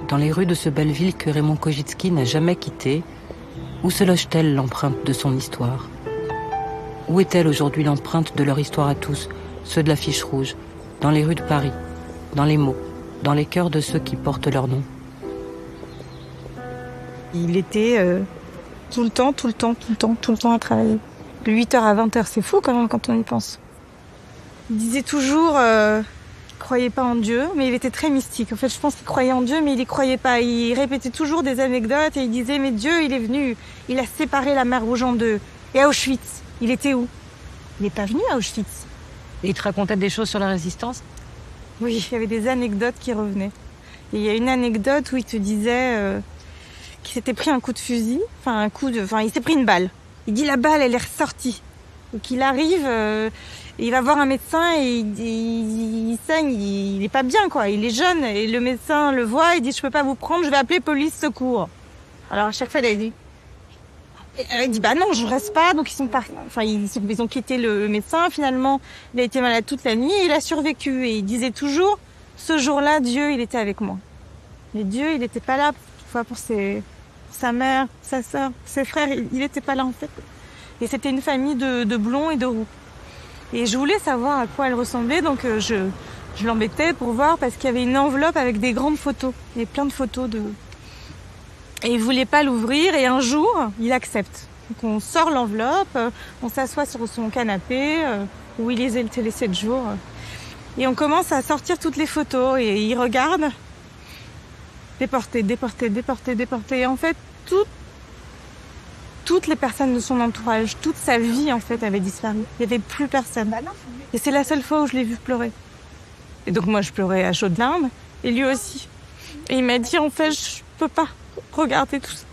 Dans les rues de ce belle ville que Raymond Kojitsky n'a jamais quittée, où se loge-t-elle l'empreinte de son histoire? Où est-elle aujourd'hui l'empreinte de leur histoire à tous, ceux de l'affiche rouge, dans les rues de Paris, dans les mots, dans les cœurs de ceux qui portent leur nom? Il était tout le temps à travailler. De 8h à 20h, c'est fou quand même quand on y pense. Il disait toujours qu'il croyait pas en Dieu, mais il était très mystique. En fait, je pense qu'il croyait en Dieu, mais il y croyait pas. Il répétait toujours des anecdotes et il disait, mais Dieu, il est venu, il a séparé la mer Rouge en deux. Et à Auschwitz, il était où? Il n'est pas venu à Auschwitz. Et il te racontait des choses sur la résistance? Oui, il y avait des anecdotes qui revenaient. Et il y a une anecdote où il te disait qu'il s'était pris un coup de fusil, il s'est pris une balle. Il dit la balle, elle est ressortie. Donc il arrive, il va voir un médecin et il saigne, il est pas bien quoi. Il est jeune et le médecin le voit, il dit je peux pas vous prendre, je vais appeler police secours. Alors à chaque fois il dit bah non je reste pas, donc ils sont partis. Enfin ils ont quitté le médecin. Finalement il a été malade toute la nuit et il a survécu et il disait toujours ce jour-là Dieu il était avec moi. Mais Dieu il était pas là pour sa mère, sa sœur, ses frères, il était pas là en fait. Et c'était une famille de blonds et de roux. Et je voulais savoir à quoi elle ressemblait, donc je l'embêtais pour voir parce qu'il y avait une enveloppe avec des grandes photos. Il y avait plein de photos de... Et il voulait pas l'ouvrir et un jour, il accepte. Donc on sort l'enveloppe, on s'assoit sur son canapé où il lisait le télé 7 jours. Et on commence à sortir toutes les photos et il regarde. Déporté. Et en fait, toutes les personnes de son entourage, toute sa vie en fait avait disparu. Il n'y avait plus personne. Et c'est la seule fois où je l'ai vu pleurer. Et donc moi je pleurais à chaudes larmes et lui aussi. Et il m'a dit en fait je peux pas regarder tout ça.